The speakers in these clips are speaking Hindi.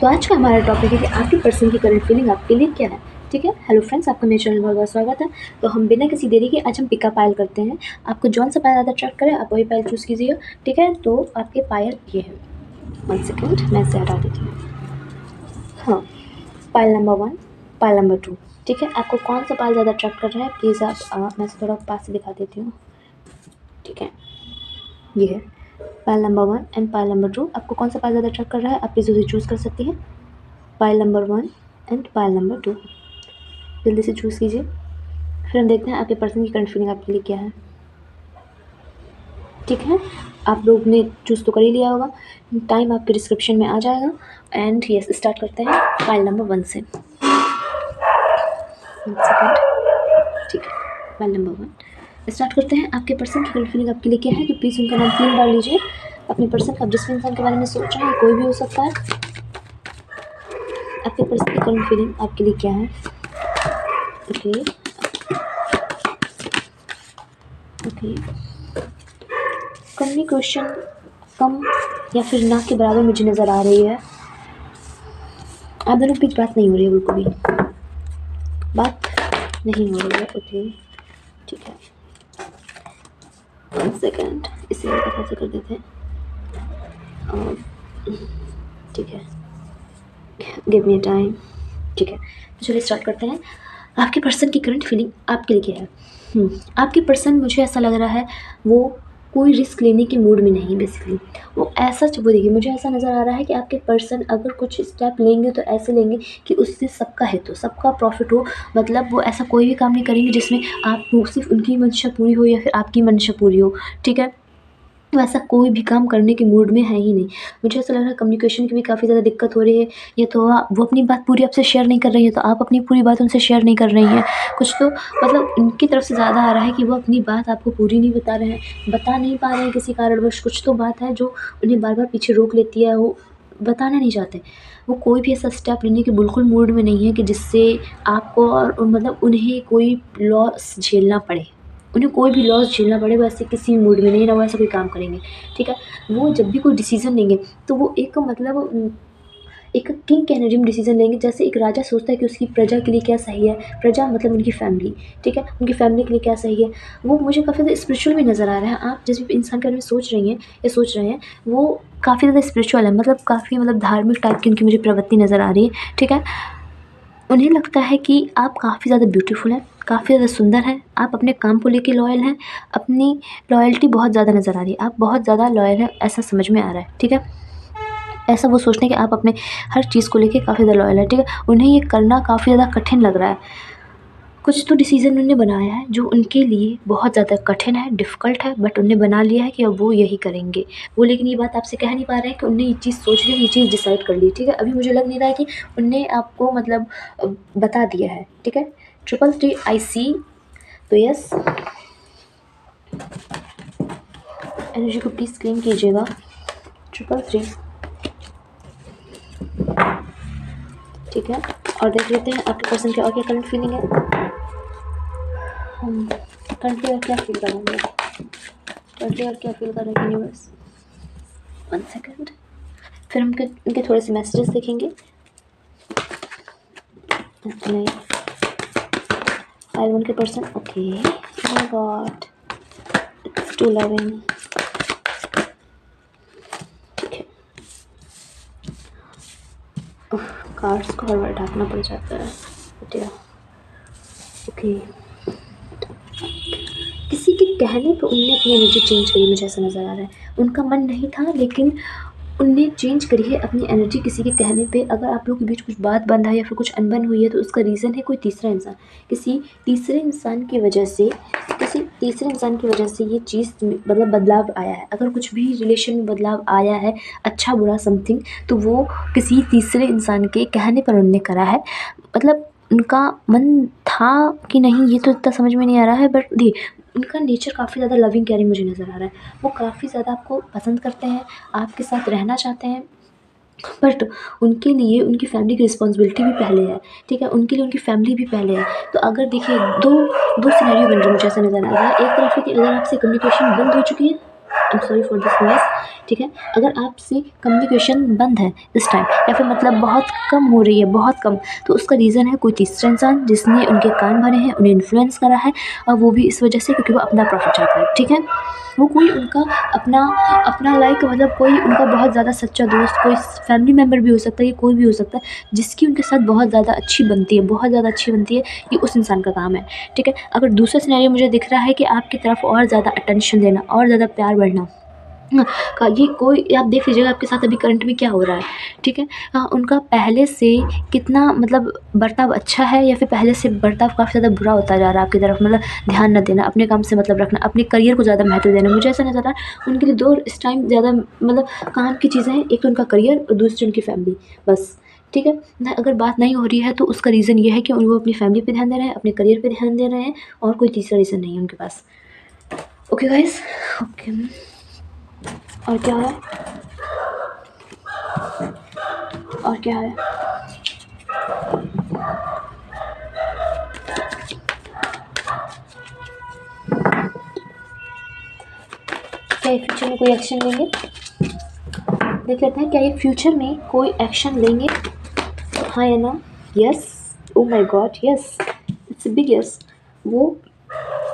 तो आज का हमारा टॉपिक है कि आपकी पर्सन की करंट फीलिंग आपके लिए क्या है। ठीक है, हेलो फ्रेंड्स, आपका मेरे चैनल में बहुत बहुत स्वागत है। तो हम बिना किसी देरी के आज हम पिकअप पायल करते हैं। आपको जौन सा पायल ज़्यादा अट्रैक्ट करे आप वही पायल चूज़ कीजिएगा। ठीक है, तो आपके पायल ये है। 1 सेकेंड, मैं इसे हटा देती हूँ। हाँ, पायल नंबर 1, पायल नंबर 2। ठीक है, आपको कौन सा पायल ज़्यादा अट्रैक्ट कर रहा है प्लीज़ आप मैं इसे थोड़ा पास से दिखा देती हूँ। ठीक है, ये है pile number 1 and pile number 2। आपको कौन सा पायल ज़्यादा अट्रैक्ट कर रहा है आप प्लीज़ उसे चूज़ कर सकती हैं। Pile number 1 and pile number 2, जल्दी से चूज़ कीजिए। फिर हम देखते हैं आपके पर्सन की करंट फीलिंग आपके लिए क्या है। ठीक है, आप लोग ने चूज़ तो कर ही लिया होगा, टाइम आपके डिस्क्रिप्शन में आ जाएगा। एंड यस, स्टार्ट करते हैं फाइल नंबर 1 से। 1 सेकेंड। ठीक है, फाइल नंबर 1 स्टार्ट करते हैं। आपके पर्सन की करंट फीलिंग आपके लिए क्या है तो प्लीज़ उनका नाम 3 बार लीजिए। अपने पर्सन का, जिस भी इंसान के बारे में सोच रहे हैं, कोई भी हो सकता है। आपके पर्सन की करंट फीलिंग आपके लिए क्या है। ओके ओके, कम्युनिकेशन कम या फिर ना के बराबर मुझे नज़र आ रही है। आप दोनों के बीच बात नहीं हो रही है, बिल्कुल भी बात नहीं हो रही है। ओके ठीक है, 1 सेकेंड, इसे हम ऐसे कर देते हैं। ठीक है, गिव मी टाइम। ठीक है, तो चलिए स्टार्ट करते हैं। आपके पर्सन की करंट फीलिंग आपके लिए क्या है। आपके पर्सन, मुझे ऐसा लग रहा है वो कोई रिस्क लेने के मूड में नहीं। बेसिकली वो ऐसा, वो देखिए मुझे ऐसा नज़र आ रहा है कि आपके पर्सन अगर कुछ स्टेप लेंगे तो ऐसे लेंगे कि उससे सबका हित हो, सबका प्रॉफिट हो। मतलब वो ऐसा कोई भी काम नहीं करेंगे जिसमें आप सिर्फ उनकी मंशा पूरी हो या फिर आपकी मंशा पूरी हो। ठीक है, वैसा कोई भी काम करने के मूड में है ही नहीं। मुझे ऐसा लग रहा है कम्युनिकेशन की भी काफ़ी ज़्यादा दिक्कत हो रही है। या तो वो अपनी बात पूरी आपसे शेयर नहीं कर रही है, तो आप अपनी पूरी बात उनसे शेयर नहीं कर रही हैं। कुछ तो मतलब उनकी तरफ से ज़्यादा आ रहा है कि वो अपनी बात आपको पूरी नहीं बता रहे हैं, बता नहीं पा रहे हैं किसी कारणवश। कुछ तो बात है जो उन्हें बार बार पीछे रोक लेती है, वो बताना नहीं चाहते। वो कोई भी ऐसा स्टेप लेने के बिल्कुल मूड में नहीं है कि जिससे आपको और मतलब उन्हें कोई लॉस झेलना पड़े। उन्हें कोई भी लॉस झेलना पड़े, वैसे किसी मूड में नहीं ना, वो ऐसा कोई काम करेंगे। ठीक है, वो जब भी कोई डिसीजन लेंगे तो वो एक मतलब एक किंग के एनर्जी में डिसीजन लेंगे। जैसे एक राजा सोचता है कि उसकी प्रजा के लिए क्या सही है, प्रजा मतलब उनकी फैमिली। ठीक है, उनकी फैमिली के लिए क्या सही है। वो मुझे काफ़ी ज़्यादा स्पिरिचुअल भी नज़र आ रहा है। आप जिस भी इंसान के बारे में सोच रही हैं या सोच रहे हैं, वो काफ़ी ज़्यादा स्पिरिचुअल है, मतलब काफ़ी मतलब धार्मिक टाइप की उनकी मुझे प्रवृत्ति नज़र आ रही है। ठीक है, उन्हें लगता है कि आप काफ़ी ज़्यादा ब्यूटीफुल हैं, काफ़ी ज़्यादा सुंदर हैं, आप अपने काम को लेके लॉयल हैं। अपनी लॉयल्टी बहुत ज़्यादा नज़र आ रही है, आप बहुत ज़्यादा लॉयल हैं, ऐसा समझ में आ रहा है। ठीक है, ऐसा वो सोचते हैं कि आप अपने हर चीज़ को लेके काफ़ी ज़्यादा लॉयल है। ठीक है, उन्हें ये करना काफ़ी ज़्यादा कठिन लग रहा है। कुछ तो डिसीज़न उन्होंने बनाया है जो उनके लिए बहुत ज़्यादा कठिन है, डिफ़िकल्ट है, बट उन्होंने बना लिया है कि अब वो यही करेंगे। वो लेकिन ये बात आपसे कह नहीं पा रहे हैं कि उन्होंने ये चीज़ सोच ली, ये चीज़ डिसाइड कर ली। ठीक है, अभी मुझे लग नहीं रहा है कि उन्होंने आपको मतलब बता दिया है। ठीक है, 333 आई सी। तो यस, एनर्जी को प्लीज़ क्लेम कीजिएगा। 333। ठीक है, और देख लेते हैं आपके पर्सन की और क्या करंट फीलिंग है। हम करंटली और क्या फील कर रहे हैं, करंटली और क्या फील कर रहे हैं यूनिवर्स। 1 सेकेंड, फिर हम इनके थोड़े से मैसेजेस देखेंगे। नहीं, फाइल 1 के person, okay, my god, it's too loving. ठीक है, कार्ड्स को हर बार ढाकना पड़ जाता है बेटिया। ओके, किसी के कहने पे उनने अपनी एनर्जी चेंज करी, मुझे ऐसा नज़र आ रहा है। उनका मन नहीं था लेकिन उनने चेंज करी है अपनी एनर्जी किसी के कहने पे। अगर आप लोगों के बीच कुछ बात बंद है या फिर कुछ अनबन हुई है तो उसका रीज़न है कोई तीसरा इंसान। किसी तीसरे इंसान की वजह से, किसी तीसरे इंसान की वजह से ये चीज़ मतलब बदलाव आया है। अगर कुछ भी रिलेशन में बदलाव आया है, अच्छा बुरा समथिंग, तो वो किसी तीसरे इंसान के कहने पर उन्होंने करा है। मतलब उनका मन था कि नहीं ये तो इतना समझ में नहीं आ रहा है, बट उनका नेचर काफ़ी ज़्यादा लविंग केयरिंग मुझे नज़र आ रहा है। वो काफ़ी ज़्यादा आपको पसंद करते हैं, आपके साथ रहना चाहते हैं, बट उनके लिए उनकी फैमिली की रिस्पॉन्सिबिलिटी भी पहले है। ठीक है, उनके लिए उनकी फैमिली भी पहले है। तो अगर देखिए दो सिनेरियो बन रहे हैं, मुझे ऐसा नज़र आ रहा है। एक तरफ है कि अगर आपसे कम्युनिकेशन बंद हो चुकी है, I am sorry for this noise, ठीक है। अगर आपसे कम्युनिकेशन बंद है इस टाइम, या फिर मतलब बहुत कम हो रही है, बहुत कम, तो उसका रीज़न है कोई तीसरा इंसान जिसने उनके कान भरे हैं, उन्हें इन्फ्लुएंस करा है, और वो भी इस वजह से क्योंकि वो अपना प्रॉफिट चाहता है, ठीक है। वो कोई उनका अपना अपना लाइक मतलब कोई उनका बहुत ज़्यादा सच्चा दोस्त, कोई फैमिली मेम्बर भी हो सकता है, ये कोई भी हो सकता है जिसकी उनके साथ बहुत ज़्यादा अच्छी बनती है, बहुत ज़्यादा अच्छी बनती है, ये उस इंसान का काम है, ठीक है। अगर दूसरा सिनेरियो मुझे दिख रहा है कि आपकी तरफ और ज़्यादा अटेंशन देना, और ज़्यादा प्यार बढ़ना का, ये कोई आप देख लीजिएगा आपके साथ अभी करंट में क्या हो रहा है, ठीक है। उनका पहले से कितना मतलब बर्ताव अच्छा है, या फिर पहले से बर्ताव काफ़ी ज़्यादा बुरा होता जा रहा है आपकी तरफ, मतलब ध्यान न देना, अपने काम से मतलब रखना, अपने करियर को ज़्यादा महत्व देना। मुझे ऐसा नज़र आ रहा है उनके लिए दो इस टाइम ज़्यादा मतलब काम की चीज़ें हैं, एक तो उनका करियर और दूसरी उनकी फैमिली, बस, ठीक है ना। अगर बात नहीं हो रही है तो उसका रीज़न ये है कि वो अपनी फैमिली पे ध्यान दे रहे हैं, अपने करियर पे ध्यान दे रहे हैं, और कोई तीसरा रीज़न नहीं है उनके पास। Okay guys, okay. और क्या है, और क्या है, क्या ये फ्यूचर में कोई एक्शन लेंगे, देख लेते हैं क्या ये फ्यूचर में कोई एक्शन लेंगे, हाँ या ना। Yes, O my God, yes, it's a big yes. वो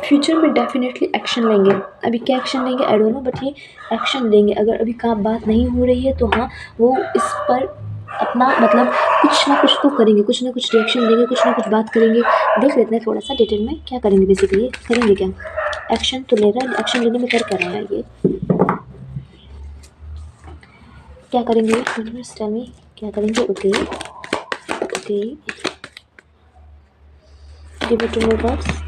फ्यूचर में डेफिनेटली एक्शन लेंगे। अभी क्या एक्शन लेंगे आई डोंट नो, बट ये एक्शन लेंगे। अगर अभी का बात नहीं हो रही है तो हाँ, वो इस पर अपना मतलब कुछ ना कुछ तो करेंगे, कुछ ना कुछ रिएक्शन देंगे, कुछ ना कुछ बात करेंगे। देख लेते हैं थोड़ा सा डिटेल में क्या करेंगे, बेसिकली करेंगे क्या, एक्शन तो ले रहा है, एक्शन लेने में कर रहा है ये, क्या करेंगे, टेल मी क्या करेंगे। Okay okay, give it to my box.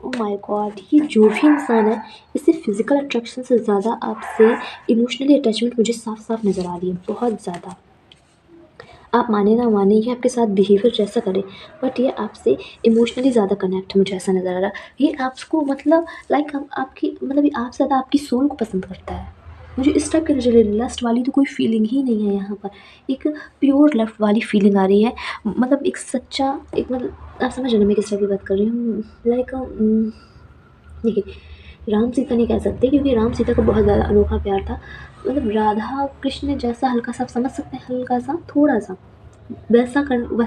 Oh my god, ये जो भी इंसान है इसे फिजिकल अट्रैक्शन से ज़्यादा आपसे इमोशनली अटैचमेंट मुझे साफ साफ नज़र आ रही है, बहुत ज़्यादा। आप माने ना माने, ये आपके साथ बिहेवियर जैसा करे, बट ये आपसे इमोशनली ज़्यादा कनेक्ट, मुझे ऐसा नज़र आ रहा है। ये आपको मतलब लाइक आपकी मतलब ये आपसे ज़्यादा आपकी सोल को पसंद करता है। मुझे इस टाइप की नजर, लस्ट वाली तो कोई फीलिंग ही नहीं है यहाँ पर, एक प्योर लव वाली फीलिंग आ रही है, मतलब एक सच्चा, एक मतलब आप समझ रहे हो मैं किस टाइप की बात कर रही हूँ, लाइक देखिए, राम सीता नहीं कह सकते क्योंकि राम सीता का बहुत ज़्यादा अनोखा प्यार था, मतलब राधा कृष्ण जैसा हल्का सा, आप समझ सकते हैं, हल्का सा थोड़ा सा वैसा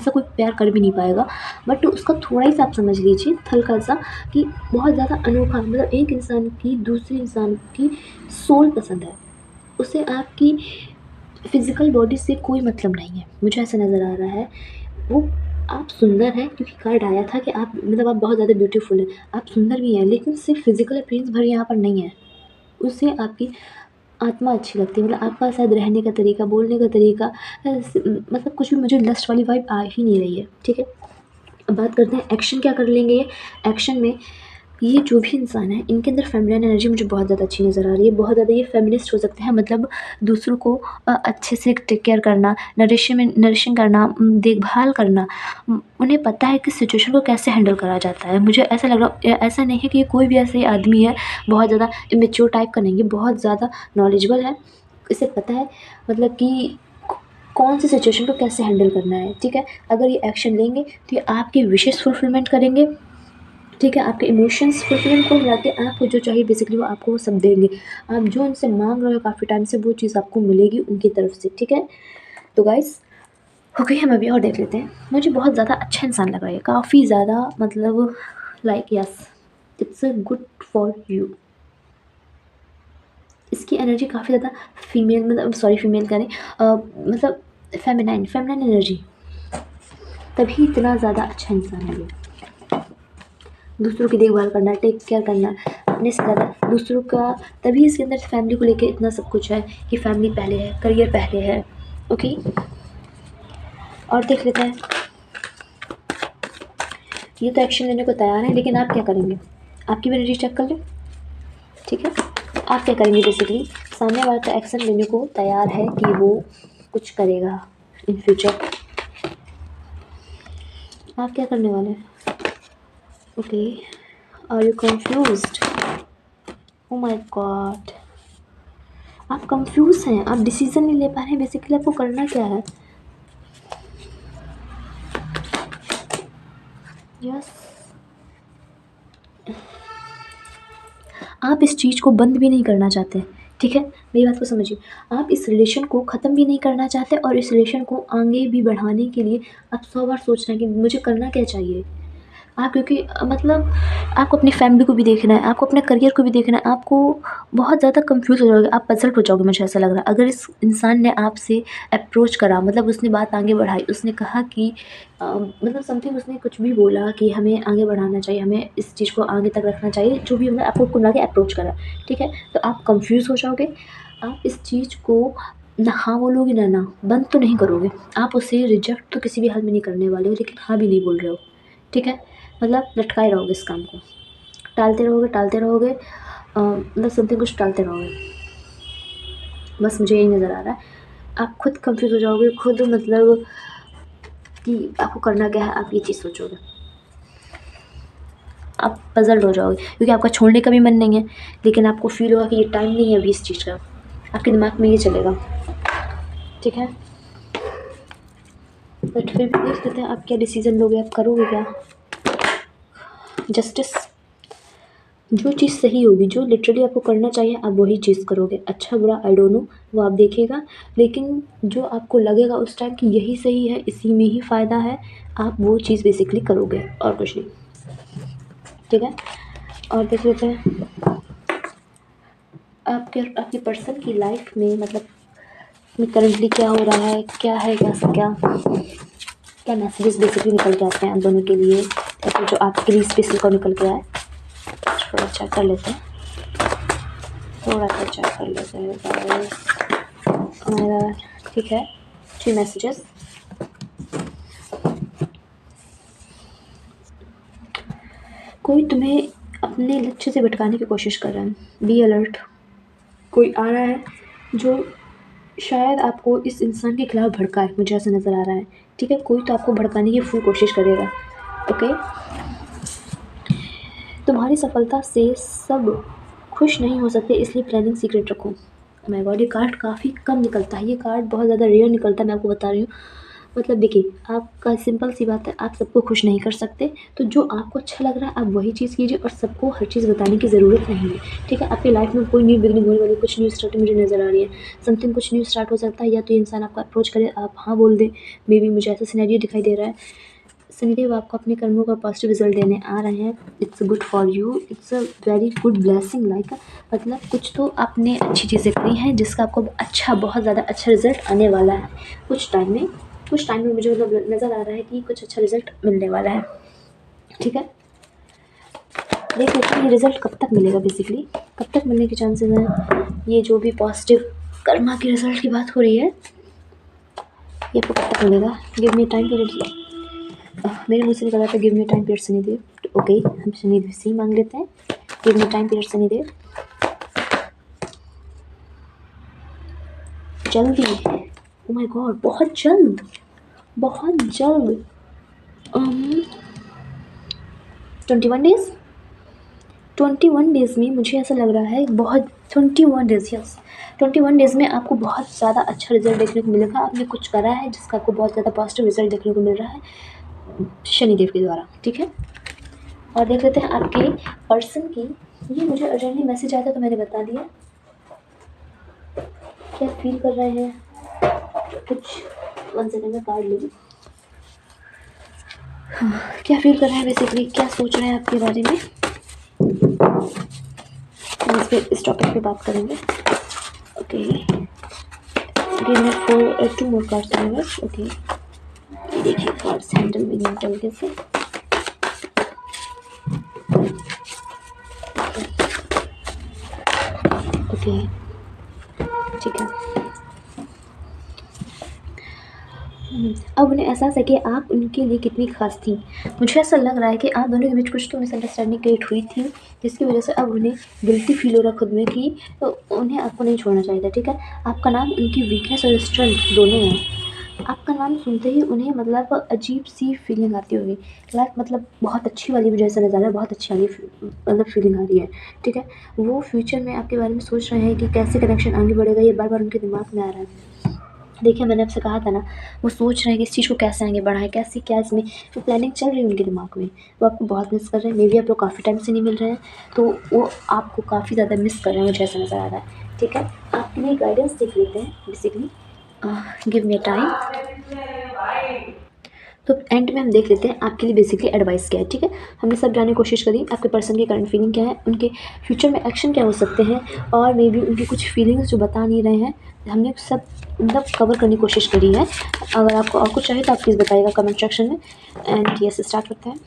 कोई प्यार कर भी नहीं पाएगा, बट उसका थोड़ा ही सा आप समझ लीजिए, हल्का सा, कि बहुत ज़्यादा अनोखा, मतलब एक इंसान की दूसरे इंसान की सोल पसंद है, उसे आपकी फिजिकल बॉडी से कोई मतलब नहीं है, मुझे ऐसा नज़र आ रहा है। वो आप सुंदर हैं क्योंकि कार्ड आया था कि आप मतलब आप बहुत ज़्यादा ब्यूटीफुल हैं, आप सुंदर भी हैं, लेकिन सिर्फ फिजिकल अपीयरेंस भर यहाँ पर नहीं है, उससे आपकी आत्मा अच्छी लगती है, मतलब आपका शायद रहने का तरीका, बोलने का तरीका, मतलब कुछ भी, मुझे लस्ट वाली वाइब आ ही नहीं रही है, ठीक है। अब बात करते हैं एक्शन क्या कर लेंगे ये। एक्शन में ये जो भी इंसान है इनके अंदर फेमिनिन एनर्जी मुझे बहुत ज़्यादा अच्छी नज़र आ रही है, बहुत ज़्यादा ये फेमिनिस्ट हो सकते हैं, मतलब दूसरों को अच्छे से टेक केयर करना, नरिशिंग करना, देखभाल करना, उन्हें पता है कि सिचुएशन को कैसे हैंडल करा जाता है। मुझे ऐसा लग रहा, ऐसा नहीं है कि ये कोई भी ऐसे आदमी है बहुत ज़्यादा इमेच्योर टाइप का नहीं है, बहुत ज़्यादा नॉलेजेबल है, इसे पता है मतलब कि कौन सी सिचुएशन को कैसे हैंडल करना है, ठीक है। अगर ये एक्शन लेंगे तो ये आपकी विशेस फुलफिलमेंट करेंगे, ठीक है, आपके इमोशंस फुलफिलमेंट को मिला के आपको जो चाहिए बेसिकली वो आपको वो सब देंगे, आप जो उनसे मांग रहे हो काफ़ी टाइम से वो चीज़ आपको मिलेगी उनकी तरफ से, ठीक है। तो गाइस ओके, हम अभी और देख लेते हैं। मुझे बहुत ज़्यादा अच्छा इंसान लग रहा है, काफ़ी ज़्यादा मतलब like yes, it's a good for you. इसकी एनर्जी काफ़ी ज़्यादा फीमेल, मतलब सॉरी फीमेल करें, मतलब फेमिनाइन एनर्जी, तभी इतना ज़्यादा अच्छा इंसान है ये। दूसरों की देखभाल करना, टेक केयर करना, अपने से ज़्यादा दूसरों का, तभी इसके अंदर फैमिली को लेके इतना सब कुछ है कि फैमिली पहले है, करियर पहले है, ओके। और देख लेते हैं, ये तो एक्शन लेने को तैयार है, लेकिन आप क्या करेंगे, आपकी भी एनर्जी चेक कर लें, ठीक है। आप क्या करेंगे, बेसिकली सामने वाला तो एक्शन लेने को तैयार है कि वो कुछ करेगा इन फ्यूचर, आप क्या करने वाले हैं। Okay, are you confused, oh my god, आप कंफ्यूज हैं, आप डिसीजन नहीं ले पा रहे हैं, बेसिकली आपको करना क्या है। यस, आप इस चीज़ को बंद भी नहीं करना चाहते, ठीक है? मेरी बात को समझिए। आप इस रिलेशन को ख़त्म भी नहीं करना चाहते और इस रिलेशन को आगे भी बढ़ाने के लिए आप 100 बार सोच रहे हैं कि मुझे करना क्या चाहिए। आप क्योंकि मतलब आपको अपनी फैमिली को भी देखना है, आपको अपने करियर को भी देखना है, आपको बहुत ज़्यादा कंफ्यूज हो जाओगे, आप पज़ल्ड हो जाओगे, मुझे ऐसा लग रहा है। अगर इस इंसान ने आपसे अप्रोच करा, मतलब उसने बात आगे बढ़ाई, उसने कहा कि मतलब समथिंग, उसने कुछ भी बोला कि हमें आगे बढ़ाना चाहिए, हमें इस चीज़ को आगे तक रखना चाहिए, जो भी मतलब आपको कुल मिला के अप्रोच करा, ठीक है? तो आप कंफ्यूज हो जाओगे, आप इस चीज़ को ना हाँ बोलोगे ना ना, बंद तो नहीं करोगे, आप उसे रिजेक्ट तो किसी भी हाल में नहीं करने वाले हो, लेकिन हाँ भी नहीं बोल रहे हो, ठीक है? मतलब लटकाए रहोगे इस काम को, टालते रहोगे, मतलब समथिंग कुछ टालते रहोगे। बस मुझे यही नज़र आ रहा है। आप खुद कंफ्यूज हो जाओगे, खुद मतलब कि आपको करना क्या है, आप ये चीज़ सोचोगे, आप पज़ल्ड हो जाओगे, क्योंकि आपका छोड़ने का भी मन नहीं है, लेकिन आपको फील होगा कि ये टाइम नहीं है अभी इस चीज़ का, आपके दिमाग में ये चलेगा, ठीक है? बट फिर भी देख लेते हैं आप क्या डिसीज़न लोगे, आप करोगे क्या? जस्टिस, जो चीज़ सही होगी, जो लिटरली आपको करना चाहिए, आप वही चीज़ करोगे। अच्छा बुरा आई डोंट नो, वो आप देखिएगा, लेकिन जो आपको लगेगा उस टाइम कि यही सही है, इसी में ही फ़ायदा है, आप वो चीज़ बेसिकली करोगे और कुछ नहीं, ठीक है? और देख लेते हैं आपकी पर्सन की लाइफ में, मतलब करंटली क्या हो रहा है, क्या है, क्या मैसेजेस बेसिकली निकल के आते हैं आप दोनों के लिए, या फिर जो आपके लिए स्पेशल निकल के आए, थोड़ा चेक कर लेते हैं, गाइस। और ठीक है, 3 मैसेजेस। कोई तुम्हें अपने लक्ष्य से भटकाने की कोशिश कर रहा है, बी अलर्ट। कोई आ रहा है जो शायद आपको इस इंसान के खिलाफ भड़काए, मुझे ऐसा नज़र आ रहा है, ठीक है? कोई तो आपको भड़काने की फुल कोशिश करेगा, ओके? तुम्हारी सफलता से सब खुश नहीं हो सकते, इसलिए प्लानिंग सीक्रेट रखो। ओह माय गॉड, ये कार्ड काफ़ी कम निकलता है, ये कार्ड बहुत ज़्यादा रेयर निकलता है, मैं आपको बता रही हूँ। मतलब देखिए, आपका सिंपल सी बात है, आप सबको खुश नहीं कर सकते, तो जो आपको अच्छा लग रहा है आप वही चीज़ कीजिए, और सबको हर चीज़ बताने की ज़रूरत नहीं है, ठीक है? आपकी लाइफ में कोई न्यू बिगिनिंग होने वाली, कुछ न्यू स्टार्ट मुझे नज़र आ रही है, समथिंग कुछ न्यू स्टार्ट हो सकता है, या तो ये इंसान आपको अप्रोच करे, आप हाँ बोल दें, मे बी मुझे ऐसा सिनेरियो दिखाई दे रहा है। शनिदेव आपको अपने कर्मों का पॉजिटिव रिजल्ट देने आ रहे हैं, it's good for you, it's a very good blessing, like मतलब कुछ तो आपने अच्छी चीज़ें करी हैं जिसका आपको अच्छा, बहुत ज़्यादा अच्छा रिजल्ट आने वाला है कुछ टाइम में, मुझे मतलब नज़र आ रहा है कि कुछ अच्छा रिजल्ट मिलने वाला है, ठीक है? देख लेते हैं ये रिजल्ट कब तक मिलेगा, बेसिकली कब तक मिलने के चांसेस हैं। ये जो भी पॉजिटिव कर्मा के रिजल्ट की बात हो रही है, ये आपको कब तक मिलेगा? Give me time period. मेरे मुँह से निकला था give me time period Shanidev, okay हम शनिदेव से ही मांग लेते हैं, give me time period Shanidev. जल्दी, ओह माय गॉड, बहुत जल्द, बहुत जल्द। 21 डेज़, 21 डेज़ में मुझे ऐसा लग रहा है बहुत, 21 डेज़, यस 21 डेज़ में आपको बहुत ज़्यादा अच्छा रिजल्ट देखने को मिलेगा। आपने कुछ करा है जिसका आपको बहुत ज़्यादा पॉजिटिव रिजल्ट देखने को मिल रहा है शनिदेव के द्वारा, ठीक है? और देख लेते हैं आपके पर्सन की, ये मुझे अर्जेंटली मैसेज आया था तो मैंने बता दिया, क्या फील कर रहे हैं कुछ, 1 सेकेंड में कार्ड ले लूँ। क्या फील कर रहे हैं बेसिकली, क्या सोच रहे हैं आपके बारे में, हम इस टॉपिक पे बात करेंगे, okay? Give me 2 more cards बस, ओके? देखिए कार्ड्स हैंडल भी नहीं तरीके से, ओके ठीक है। अब उन्हें एहसास है कि आप उनके लिए कितनी खास थी। मुझे ऐसा लग रहा है कि आप दोनों के बीच कुछ तो मिसअंडरस्टैंडिंग क्रिएट हुई थी, जिसकी वजह से अब उन्हें गिल्टी फील हो रहा खुद में कि तो उन्हें आपको नहीं छोड़ना चाहिए था, ठीक है? आपका नाम उनकी वीकनेस और स्ट्रेंथ दोनों है। आपका नाम सुनते ही उन्हें मतलब अजीब सी फीलिंग आती होगी, लाइक मतलब बहुत अच्छी वाली, मुझे ऐसा नज़र आ रहा है बहुत अच्छी वाली मतलब फीलिंग आ रही है, ठीक है? वो फ्यूचर में आपके बारे में सोच रहे हैं कि कैसे कनेक्शन आगे बढ़ेगा, ये बार बार उनके दिमाग में आ रहा है। देखिए मैंने आपसे कहा था ना, वो सोच रहे हैं कि इस चीज़ को कैसे आगे बढ़ाएँ, कैसे क्या इसमें जो प्लानिंग चल रही है उनके दिमाग में, वो आपको बहुत मिस कर रहे हैं। मेबी आप लोग काफ़ी टाइम से नहीं मिल रहे हैं, तो वो आपको काफ़ी ज़्यादा मिस कर रहे हैं, मुझे ऐसा नज़र आ रहा है। ठीक है, आपके लिए गाइडेंस देख लेते हैं basically. Give me a time. तो एंड में हम देख लेते हैं आपके लिए बेसिकली एडवाइस क्या है। ठीक है, हमने सब जानने की कोशिश करी आपके पर्सन की करंट फीलिंग क्या है, उनके फ्यूचर में एक्शन क्या हो सकते हैं, और मे बी उनकी कुछ फीलिंग्स जो बता नहीं रहे हैं, हमने सब मतलब कवर करने की कोशिश करी है। अगर आपको और कुछ चाहिए तो आप प्लीज़ बताइएगा कमेंट सेक्शन में। एंड यस, स्टार्ट करते हैं।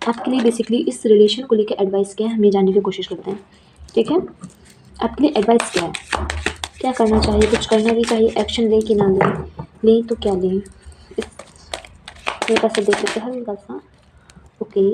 आपके लिए बेसिकली इस रिलेशन को लेकर एडवाइस क्या है, हम ये जानने की कोशिश करते हैं। ठीक है, आपके लिए एडवाइस क्या है, क्या करना चाहिए, कुछ करना भी चाहिए, एक्शन लें कि ना लें, लें तो क्या लें, इस मेरे पास देख लेते हैं हल्का सा। ओके,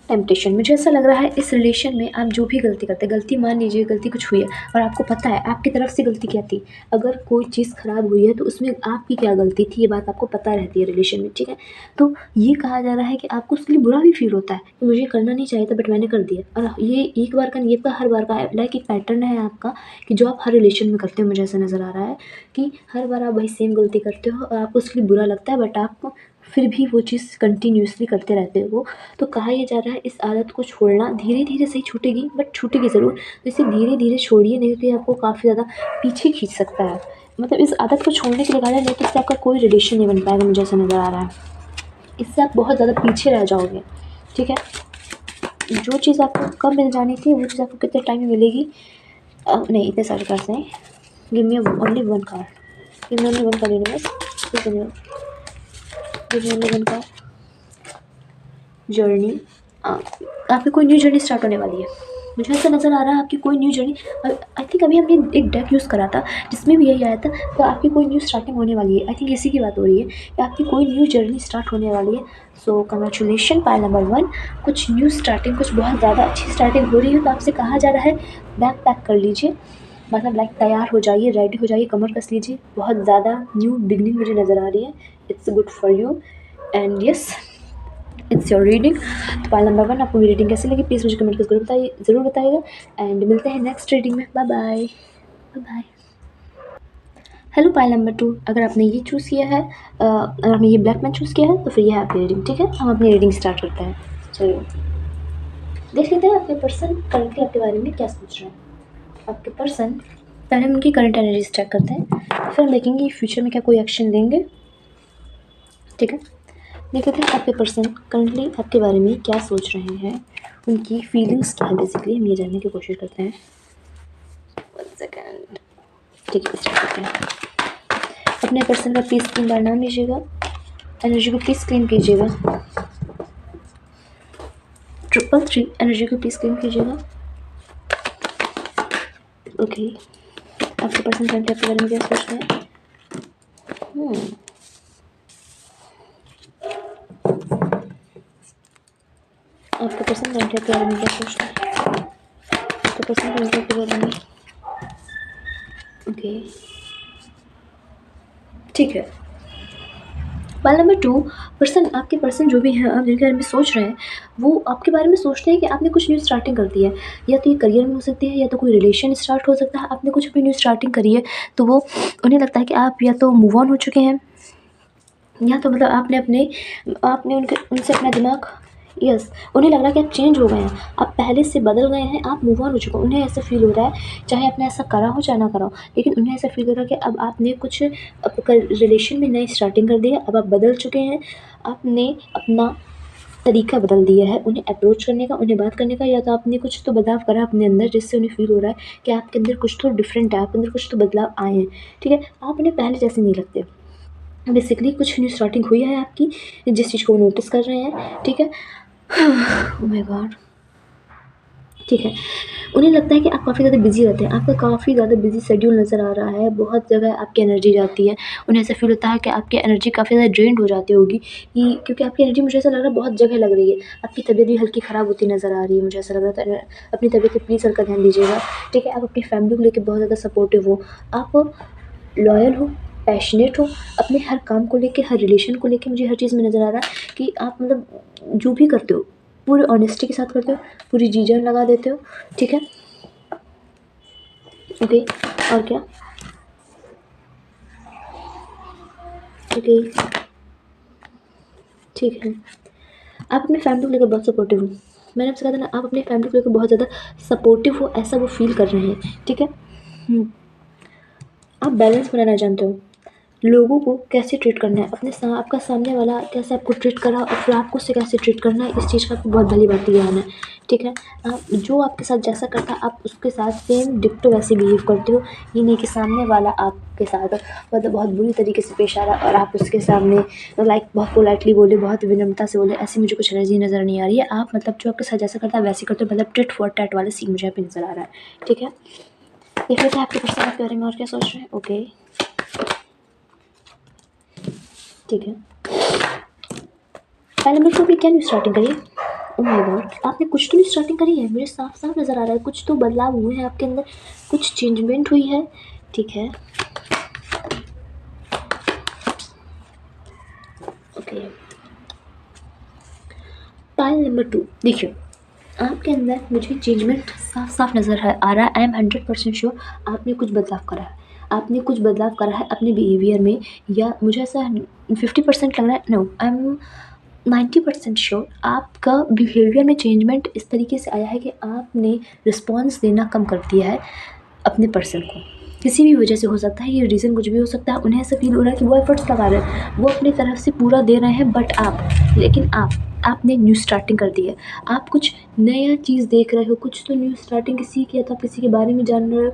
टेम्पटेशन, मुझे ऐसा लग रहा है इस रिलेशन में आप जो भी गलती करते हैं, गलती मान लीजिए गलती कुछ हुई है और आपको पता है आपकी तरफ से गलती क्या थी, अगर कोई चीज़ ख़राब हुई है तो उसमें आपकी क्या गलती थी, ये बात आपको पता रहती है रिलेशन में। ठीक है, तो ये कहा जा रहा है कि आपको उसके लिए बुरा भी फील होता है कि मुझे करना नहीं चाहिए था बट मैंने कर दिया, और ये एक बार का नहीं, ये हर बार का लाइक एक पैटर्न है आपका कि जो आप हर रिलेशन में करते हो। मुझे ऐसा नज़र आ रहा है कि हर बार आप वही सेम गलती करते हो और आपको उसके लिए बुरा लगता है, बट आप फिर भी वो चीज़ कंटिन्यूअसली करते रहते हो। तो कहा ये जा रहा है इस आदत को छोड़ना धीरे धीरे सही छूटेगी, बट छूटेगी ज़रूर। तो इसे धीरे धीरे छोड़िए, नहीं तो ये आपको काफ़ी ज़्यादा पीछे खींच सकता है। मतलब इस आदत को छोड़ने के लिए कहा जाए, नहीं तो इससे आपका कोई रिलेशन नहीं बन पाएगा, मुझे ऐसा नज़र आ रहा है। इससे आप बहुत ज़्यादा पीछे रह जाओगे। ठीक है, जो चीज़ आपको कब मिल जानी थी वो चीज़ आपको कितने टाइम में मिलेगी, नहीं इतने सारे कार्ड्स नहीं। Give me only one card, give me only one card universe, give me only one card. Journey, आपकी कोई न्यू जर्नी स्टार्ट होने वाली है, मुझे ऐसा नज़र आ रहा है आपकी कोई न्यू जर्नी। आई थिंक अभी हमने एक डेक यूज़ करा था जिसमें भी यही आया था, तो आपकी कोई न्यू स्टार्टिंग होने वाली है। आई थिंक इसी की बात हो रही है कि आपकी कोई न्यू जर्नी स्टार्ट होने वाली है। सो कंग्रेचुलेशन पाइल नंबर 1, कुछ न्यू स्टार्टिंग, कुछ बहुत ज़्यादा अच्छी स्टार्टिंग हो रही है। तो आपसे कहा जा रहा है बैग पैक कर लीजिए, मतलब लाइक तैयार हो जाइए, रेडी हो जाइए, कमर कस लीजिए, बहुत ज़्यादा न्यू बिगनिंग मुझे नज़र आ रही है। It's good for you and yes, it's your reading. तो पाइल नंबर 1 आपको मेरी रीडिंग कैसी लगी प्लीज़ मुझे कमेंट करके ज़रूर बताइएगा। एंड मिलते हैं नेक्स्ट रीडिंग में। Bye bye, bye bye. Hello pile number 2, अगर आपने ये चूज़ किया है, अगर आपने ये ब्लैक मैन चूज़ किया है तो फिर ये है आपकी रीडिंग। ठीक है, हम अपनी रीडिंग स्टार्ट करते हैं। चलिए देख लेते हैं आपके पर्सन करंटली आपके बारे में क्या सोच रहे हैं। आपके पर्सन, पहले हम उनकी करंट एनर्जी चेक करते हैं, फिर हम देखेंगे फ्यूचर में क्या कोई एक्शन लेंगे। ठीक है, देख लेते हैं आपके पर्सन करंटली आपके बारे में क्या सोच रहे हैं, उनकी फीलिंग्स क्या है, बेसिकली हम ये जानने की कोशिश करते हैं। 1 सेकेंड। ठीक है, स्टार्ट करते हैं। अपने पर्सन का प्लीज़ 3 बार नाम लीजिएगा, एनर्जी को प्लीज़ क्लेम कीजिएगा। 333 एनर्जी को प्लीज़ क्लेम कीजिएगा। ओके, आपके पर्सन करंटली आपके बारे में क्या सोच रहे हैं। आपका पर्सन करंटली आपके बारे में क्या सोच रहा है, आपका पर्सन करंटली आपके बारे में। ओके, ठीक है। वाल नंबर 2, आपके पर्सन जो भी हैं आप जिनके बारे में सोच रहे हैं, वो आपके बारे में सोचते हैं कि आपने कुछ न्यू स्टार्टिंग कर दी है, या तो ये करियर में हो सकती है, या तो कोई रिलेशन स्टार्ट हो सकता है। आपने कुछ अपनी न्यू स्टार्टिंग करी है, तो वो उन्हें लगता है कि आप या तो मूव ऑन हो चुके हैं, या तो मतलब आपने उनसे अपना दिमाग, यस, उन्हें लग रहा है कि आप चेंज हो गए हैं, आप पहले से बदल गए हैं, आप मूव ऑन हो चुके हैं। उन्हें ऐसा फील हो रहा है, चाहे आपने ऐसा करा हो चाहे ना करा हो, लेकिन उन्हें ऐसा फील हो रहा है कि अब आपने कुछ रिलेशन में नई स्टार्टिंग कर दी है, अब आप बदल चुके हैं, आपने अपना तरीका बदल दिया है उन्हें अप्रोच करने का, उन्हें बात करने का, या तो आपने कुछ तो बदलाव करा अपने अंदर जिससे उन्हें फील हो रहा है कि आपके अंदर कुछ तो डिफरेंट है, आपके अंदर कुछ तो बदलाव आए हैं। ठीक है, आप उन्हें पहले जैसे नहीं लगते, बेसिकली कुछ न्यू स्टार्टिंग हुई है आपकी, जिस चीज़ को वो नोटिस कर रहे हैं। ठीक है, ओह माय गॉड। ठीक है, उन्हें लगता है कि आप काफ़ी ज़्यादा बिजी रहते हैं, आपका काफ़ी ज़्यादा बिजी शेड्यूल नज़र आ रहा है, बहुत जगह आपकी एनर्जी जाती है। उन्हें ऐसा फील होता है कि आपकी एनर्जी काफ़ी ज़्यादा ड्रेन्ड हो जाती होगी, कि क्योंकि आपकी एनर्जी मुझे ऐसा लग रहा है बहुत जगह लग रही है, आपकी तबीयत भी हल्की ख़राब होती नज़र आ रही है। मुझे ऐसा लग रहा था, अपनी तबीयत पे प्लीज़ हल्का ध्यान दीजिएगा। ठीक है, आप अपनी फैमिली को लेकर बहुत ज़्यादा सपोर्टिव हो, आप लॉयल हो, पैशनेट हो, अपने हर काम को लेके, हर रिलेशन को लेके, मुझे हर चीज़ में नज़र आ रहा है कि आप मतलब जो भी करते हो पूरे ऑनेस्टी के साथ करते हो, पूरी जी जान लगा देते हो। ठीक है, ओके, और क्या, ओके, ठीक है। आप अपनी फैमिली को लेकर बहुत सपोर्टिव हो। मैंने आपसे कहा था ना, आप अपनी फैमिली को लेकर बहुत ज़्यादा सपोर्टिव हो, ऐसा वो फ़ील कर रहे हैं, ठीक है। आप बैलेंस बनाना जानते हो, लोगों को कैसे ट्रीट करना है, आपका सामने वाला कैसे आपको ट्रीट कर रहा है और फिर आपको उससे कैसे ट्रीट करना है, इस चीज़ का आपको बहुत भली-भाँति ज्ञान है, ठीक है। आप जो आपके साथ जैसा करता है, आप उसके साथ सेम डिट्टो वैसे बिहेव करते हो। ये नहीं कि सामने वाला आपके साथ मतलब बहुत बुरी तरीके से पेश आ रहा है और आप उसके सामने लाइक बहुत पोलाइटली बोले, बहुत विनम्रता से बोले, ऐसी मुझे कुछ एनर्जी नज़र नहीं आ रही है। आप मतलब जो आपके साथ जैसा करता है वैसे करते हो, मतलब टिट फॉर टैट वाला सीन मुझे यहाँ पे नज़र आ रहा है, ठीक है। देख लेते हैं आपके पर्सन आपके बारे में और क्या सोच रहे हैं। ओके, ठीक है। पहले नंबर 2 पे क्या न्यू स्टार्टिंग करी है? ओह माय गॉड! आपने कुछ तो न्यू स्टार्टिंग करी है, मुझे साफ-साफ नज़र आ रहा है, कुछ तो बदलाव हुए हैं आपके अंदर, कुछ चेंजमेंट हुई है, ठीक है। ओके, पाइल नंबर 2 देखिए, आपके अंदर मुझे चेंजमेंट साफ-साफ नज़र है आ रहा है। आई एम 100% श्योर आपने कुछ बदलाव करा है। आपने कुछ बदलाव करा है अपने बिहेवियर में, या मुझे ऐसा 50% लग रहा है, नो, आई एम 90% श्योर आपका बिहेवियर में चेंजमेंट इस तरीके से आया है कि आपने रिस्पॉन्स देना कम कर दिया है अपने पर्सन को। किसी भी वजह से हो सकता है, ये रीज़न कुछ भी हो सकता है। उन्हें ऐसा फील हो रहा है कि वो एफर्ट्स लगा रहे हैं, वो अपनी तरफ से पूरा दे रहे हैं, बट लेकिन आपने न्यू स्टार्टिंग कर दी है। आप कुछ नया चीज़ देख रहे हो, कुछ तो न्यू स्टार्टिंग किसी की, या तो आप किसी के बारे में जान रहे हो,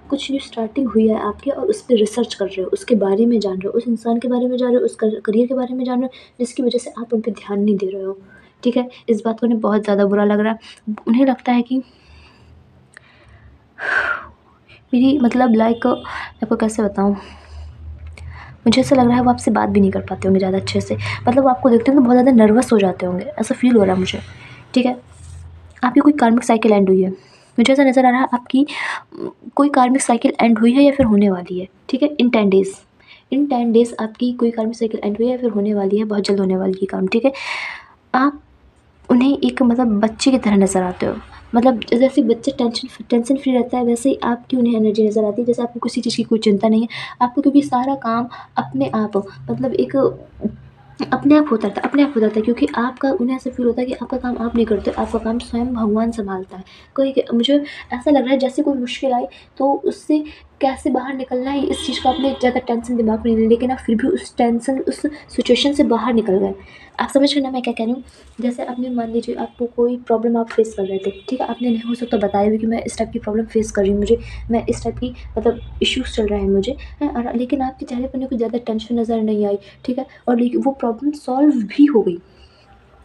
कुछ न्यू स्टार्टिंग हुई है आपके और उस पे रिसर्च कर रहे हो, उसके बारे में जान रहे हो, उस इंसान के बारे में जान रहे हो, उसका करियर के बारे में जान रहे हो, जिसकी वजह से आप उन पे ध्यान नहीं दे रहे हो, ठीक है। इस बात को उन्हें बहुत ज़्यादा बुरा लग रहा है। उन्हें लगता है कि मेरी मतलब लाइक मैं आपको कैसे बताऊँ, मुझे ऐसा लग रहा है वो आपसे बात भी नहीं कर पाते होंगे ज़्यादा अच्छे से। मतलब वो आपको देखते होंगे बहुत ज़्यादा नर्वस हो जाते होंगे, ऐसा फ़ील हो रहा है मुझे, ठीक है। आपकी कोई कार्मिक साइकिल एंड हुई है, मुझे ऐसा नज़र आ रहा है आपकी कोई कार्मिक साइकिल एंड हुई है या फिर होने वाली है, ठीक है। इन 10 डेज़ आपकी कोई कार्मिक साइकिल एंड हुई है या फिर होने वाली है, बहुत जल्द होने वाली है काम, ठीक है। आप उन्हें एक मतलब बच्चे की तरह नज़र आते हो। मतलब जैसे बच्चे टेंशन फ्री रहता है, वैसे ही आपकी उन्हें एनर्जी नज़र आती है, जैसे आपको किसी चीज़ की कोई चिंता नहीं है। आपको क्योंकि सारा काम अपने आप मतलब एक अपने आप हो जाता है, क्योंकि आपका उन्हें ऐसा फ़ील होता है कि आपका काम आप नहीं करते, आपका काम स्वयं भगवान सँभालता है। कोई मुझे ऐसा लग रहा है जैसे कोई मुश्किल आई तो उससे कैसे बाहर निकलना है, इस चीज़ का आपने ज़्यादा टेंशन दिमाग में नहीं ली, लेकिन आप फिर भी उस सिचुएशन से बाहर निकल गए। आप समझ रहे हैं ना मैं क्या कह रही हूँ? जैसे आपने मान लीजिए आपको कोई प्रॉब्लम आप फेस कर रहे थे, ठीक है? आपने नहीं हो सकता बताया भी कि मैं इस टाइप की प्रॉब्लम फेस कर रही हूँ, मैं इस टाइप की मतलब इश्यूज़ चल रहे हैं मुझे, हैं? और लेकिन आपके चेहरे पर कुछ ज़्यादा टेंशन नज़र नहीं आई, ठीक है? और लेकिन वो प्रॉब्लम सॉल्व भी हो गई,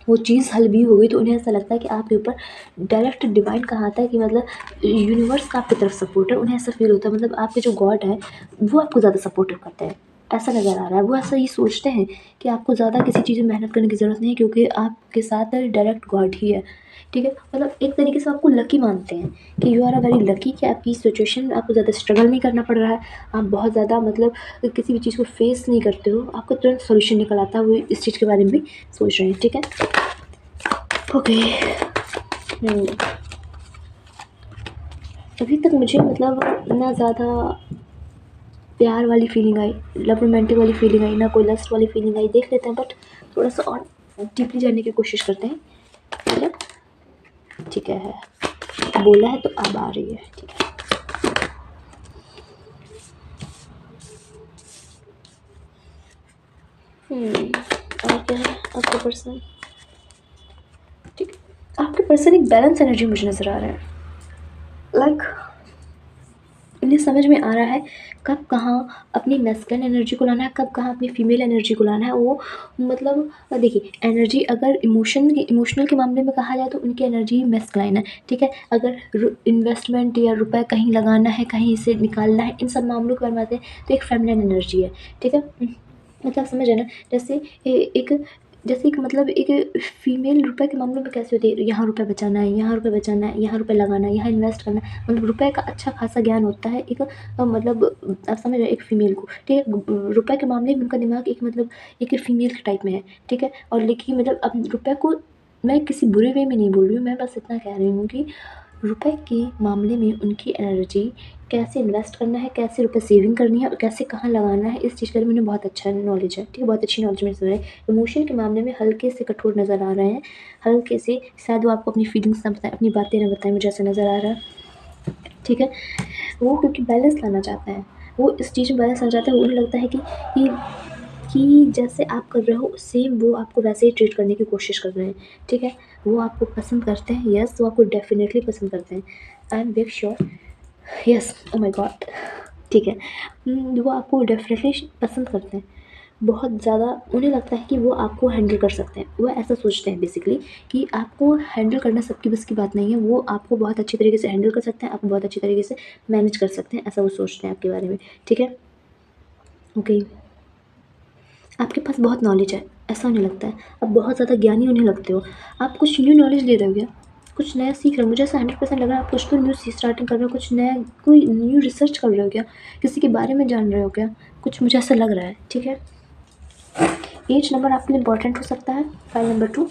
वो चीज़ हल भी हो गई, तो उन्हें ऐसा लगता है कि आपके ऊपर डायरेक्ट डिवाइन कहा आता है कि मतलब यूनिवर्स का आपकी तरफ सपोर्ट है। उन्हें ऐसा फ़ील होता है मतलब आपके जो गॉड हैं, वो आपको ज़्यादा सपोर्टिव करते हैं, ऐसा नज़र आ रहा है। वो ऐसा ही सोचते हैं कि आपको ज़्यादा किसी चीज़ में मेहनत करने की ज़रूरत नहीं है, क्योंकि आपके साथ डायरेक्ट गॉड ही है, ठीक है। मतलब एक तरीके से आपको लकी मानते हैं कि you are a very lucky, कि आपकी सिचुएशन में आपको ज़्यादा स्ट्रगल नहीं करना पड़ रहा है। आप बहुत ज़्यादा मतलब किसी भी चीज़ को फेस नहीं करते हो, आपको तुरंत सॉल्यूशन निकल आता है। वो इस चीज़ के बारे में भी सोच रहे हैं, ठीक है। ओके, अभी तक मुझे मतलब ना ज़्यादा प्यार वाली फीलिंग आई, लव रोमांटिक वाली फीलिंग आई, ना कोई लस्ट वाली फीलिंग आई। देख लेते हैं, बट थोड़ा सा और डीपली जानने की कोशिश करते हैं, ठीक है। ठीक है, बोला है तो अब आ रही है, ठीक है। और क्या है आपका पर्सन, ठीक है। आपके पर्सन एक बैलेंस एनर्जी मुझे नज़र आ रहा है, लाइक इन्हें समझ में आ रहा है कब कहाँ अपनी मैस्कुलिन एनर्जी को लाना है, कब कहाँ अपनी फीमेल एनर्जी को लाना है। वो मतलब देखिए, एनर्जी अगर इमोशनल के मामले में कहा जाए तो उनकी एनर्जी मैस्कुलाइन है, ठीक है। अगर इन्वेस्टमेंट या रुपए कहीं लगाना है, कहीं से निकालना है, इन सब मामलों के बारे में आते हैं तो एक फेमिनिन एनर्जी है, ठीक है। मतलब समझ रहे हैं ना, जैसे एक मतलब एक फीमेल रुपए के मामले में कैसे होती है, यहाँ रुपए बचाना है, यहाँ रुपए बचाना है, यहाँ रुपए लगाना है, यहाँ इन्वेस्ट करना है, मतलब रुपए का अच्छा खासा ज्ञान होता है एक मतलब आप समझ रहे हैं एक फ़ीमेल को, ठीक है। रुपए के मामले में उनका दिमाग एक मतलब एक फ़ीमेल के टाइप में है, ठीक है। और लेकिन मतलब अब रुपए को मैं किसी बुरे वे में नहीं बोल रही हूँ, मैं बस इतना कह रही हूँ कि रुपए के मामले में उनकी एनर्जी कैसे इन्वेस्ट करना है, कैसे रुपए सेविंग करनी है और कैसे कहाँ लगाना है, इस चीज़ के बारे में उन्हें बहुत अच्छा नॉलेज है, ठीक है, बहुत अच्छी नॉलेज मिल रही है। इमोशन के मामले में हल्के से कठोर नज़र आ रहे हैं, हल्के से शायद वो आपको अपनी फीलिंग्स ना बताएं, अपनी बातें ना बताएं, मुझे ऐसा नज़र आ रहा है, ठीक है। वो क्योंकि बैलेंस लाना चाहते हैं, वो इस चीज़ में बैलेंस लाना चाहते हैं, उन्हें लगता है कि जैसे आप कर रहे हो सेम वो आपको वैसे ही ट्रीट करने की कोशिश कर रहे हैं, ठीक है। वो आपको पसंद करते हैं, यस, वो आपको डेफिनेटली पसंद करते हैं, I am very sure, yes, O my God, ठीक है। वो आपको डेफिनेटली पसंद करते हैं, बहुत ज़्यादा। उन्हें लगता है कि वो आपको हैंडल कर सकते हैं, वो ऐसा सोचते हैं बेसिकली कि आपको हैंडल करना सबकी बस की बात नहीं है, वो आपको बहुत अच्छी तरीके से हैंडल कर सकते हैं, आपको बहुत अच्छी तरीके से मैनेज कर सकते हैं, ऐसा वो सोचते हैं आपके बारे में, ठीक है। ओके, आपके पास बहुत नॉलेज है, ऐसा उन्हें लगता है, आप बहुत ज़्यादा ज्ञानी उन्हें लगते हो, आप कुछ न्यू नॉलेज ले रहे हो क्या, कुछ नया सीख रहे हो, मुझे ऐसा 100% लग रहा है आप कुछ तो न्यू स्टार्टिंग कर रहे हो, कुछ नया, कोई न्यू रिसर्च कर रहे हो क्या, किसी के बारे में जान रहे हो क्या, कुछ मुझे ऐसा लग रहा है, ठीक है। एज नंबर आपके लिए इंपॉर्टेंट हो सकता है, file number 2,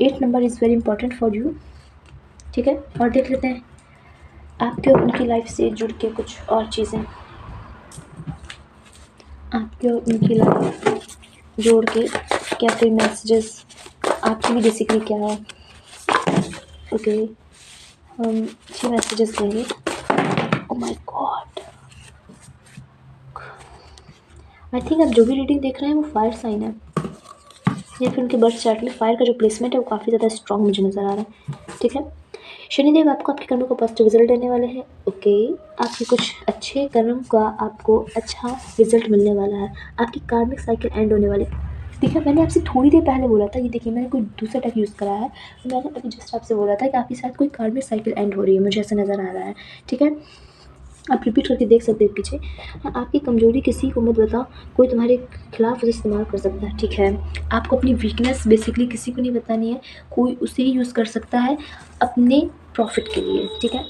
8 number is very important for you, ठीक है। और देख लेते हैं आपके और उनकी लाइफ से जुड़ के कुछ और चीज़ें, आपके और उनकी लाइफ जोड़ के क्या कोई मैसेजेस आपके लिए बेसिकली क्या है। ओके, हम 6 मैसेजेस लेंगे। ओ माय गॉड, आई थिंक आप जो भी रीडिंग देख रहे हैं वो फायर साइन है, या फिर उनके बर्थ चार्ट में फायर का जो प्लेसमेंट है वो काफ़ी ज़्यादा स्ट्रॉन्ग मुझे नज़र आ रहा है, ठीक है। शनिदेव आपको आपके कर्मों का पॉजिटिव रिजल्ट देने वाले हैं, ओके। आपके कुछ अच्छे कर्म का आपको अच्छा रिजल्ट मिलने वाला है, आपकी कार्मिक साइकिल एंड होने वाली, ठीक है। मैंने आपसे थोड़ी देर पहले बोला था, ये देखिए मैंने कोई दूसरा टैग यूज़ करा है, तो मैंने अभी जस्ट आपसे बोला था कि आपके साथ कोई कार्मिक साइकिल एंड हो रही है, मुझे ऐसा नज़र आ रहा है, ठीक है। आप रिपीट करके देख सकते हैं पीछे। हाँ, आपकी कमज़ोरी किसी को मत बताओ, कोई तुम्हारे खिलाफ उसे इस्तेमाल कर सकता है, ठीक है। आपको अपनी वीकनेस बेसिकली किसी को नहीं बतानी है, कोई उसे ही यूज़ कर सकता है अपने प्रॉफिट के लिए, ठीक है।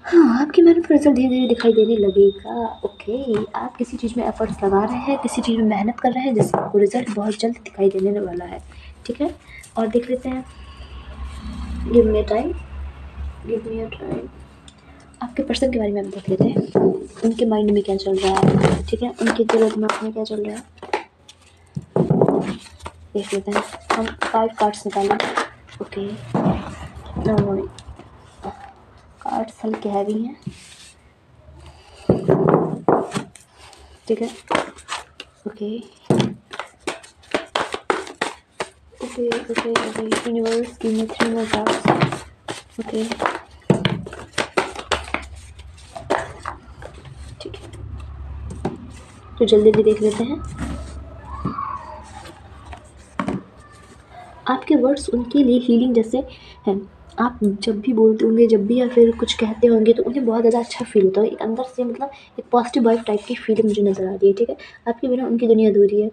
हाँ, आपकी मेहनत का रिजल्ट धीरे धीरे दिखाई देने लगेगा, ओके। आप किसी चीज़ में एफर्ट्स लगा रहे हैं, किसी चीज़ में मेहनत कर रहे हैं जिसका आपको रिजल्ट बहुत जल्द दिखाई देने वाला है, ठीक है। और देख लेते हैं, give me a time, give me a time. आपके पर्सन के बारे में हम देख लेते हैं, उनके माइंड में क्या चल रहा है, ठीक है, उनके दिल और दिमाग में क्या चल रहा है, देख लेते हैं। हम 5 कार्ड्स निकालें, ओके। नो, कार्ड्स हल्के हैवी हैं, ठीक है, okay okay okay okay. Universe give me 3 more cards, okay, ठीक है। तो जल्दी भी देख लेते हैं। आपके वर्ड्स उनके लिए हीलिंग जैसे हैं, आप जब भी बोलते होंगे, जब भी या फिर कुछ कहते होंगे तो उन्हें बहुत ज़्यादा अच्छा फील होता है, एक अंदर से मतलब एक पॉजिटिव वाइब टाइप की फीलिंग मुझे नज़र आ रही है, ठीक है। आपके बिना उनकी दुनिया अधूरी है,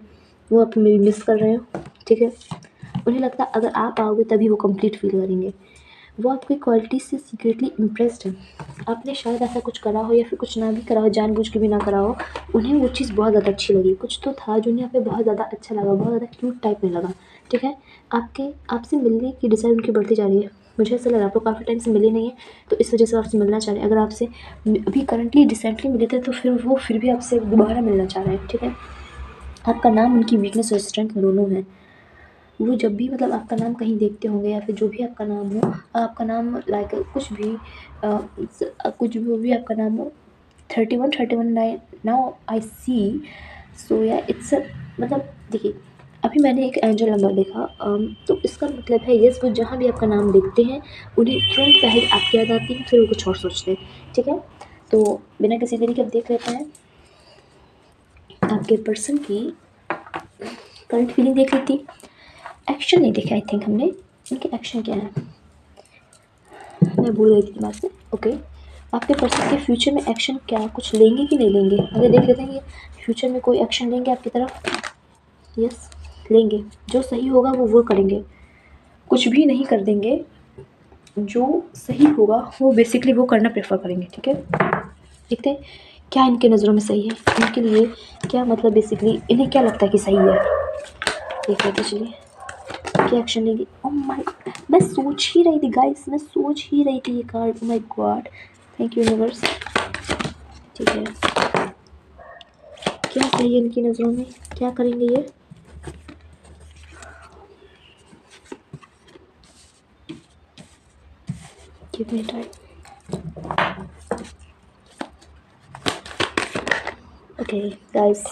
वो आपको मे बी मिस कर रहे हो, ठीक है। उन्हें लगता है अगर आप आओगे तभी वो कंप्लीट फील करेंगे, वो आपकी क्वालिटी से सीक्रेटली इम्प्रेस्ड है। आपने शायद ऐसा कुछ करा हो या फिर कुछ ना भी करा हो, जानबूझ के भी ना करा हो, उन्हें वो चीज़ बहुत ज़्यादा अच्छी लगी, कुछ तो था जो उन्हें आप पे बहुत ज़्यादा अच्छा लगा, बहुत ज़्यादा क्यूट टाइप में लगा, ठीक है। आपसे मिलने की डिज़ायर उनकी बढ़ती जा रही है, मुझे ऐसा लगा आपको काफ़ी टाइम से मिले नहीं है तो इस वजह से आपसे मिलना चाह रहे हैं। अगर आपसे अभी करंटली रिसेंटली मिले थे तो फिर वो फिर भी आपसे दोबारा मिलना चाह रहे हैं, ठीक है। आपका नाम उनकी वीकनेस और स्ट्रेंथ दोनों है, वो जब भी मतलब आपका नाम कहीं देखते होंगे या फिर जो भी आपका नाम हो, आपका नाम लाइक कुछ भी आपका नाम हो, 31 नाउ आई सी, सो या इट्स मतलब देखिए अभी मैंने एक एंजल नंबर देखा, तो इसका मतलब है यस, वो जहाँ भी आपका नाम देखते हैं उन्हें तुरंत पहले आपकी याद आती है, फिर वो कुछ और सोचते हैं, ठीक है। तो बिना किसी देरी के अब देख लेते हैं आपके पर्सन की करंट फीलिंग, देख लेती। एक्शन नहीं देखा आई थिंक हमने, उनके एक्शन क्या है, मैं भूल गई थी दिमाग से, ओके। आपके पर्सन के फ्यूचर में एक्शन क्या, कुछ लेंगे कि नहीं लेंगे, अगर देख लेते हैं कि फ्यूचर में कोई एक्शन लेंगे आपकी तरफ, यस लेंगे, जो सही होगा वो करेंगे, कुछ भी नहीं कर देंगे, जो सही होगा वो बेसिकली वो करना प्रेफर करेंगे, ठीक है। देखते हैं क्या इनके नज़रों में सही है, इनके लिए क्या मतलब बेसिकली इन्हें क्या लगता है कि सही है, देख लेते चलिए क्या एक्शन लेंगे। ओह माय, मैं सोच ही रही थी गाइस, मैं सोच ही रही थी ये card, oh my God, thank you universe. ठीक है, क्या सही है इनकी नज़रों में, क्या करेंगे ये? Give me time. Okay guys,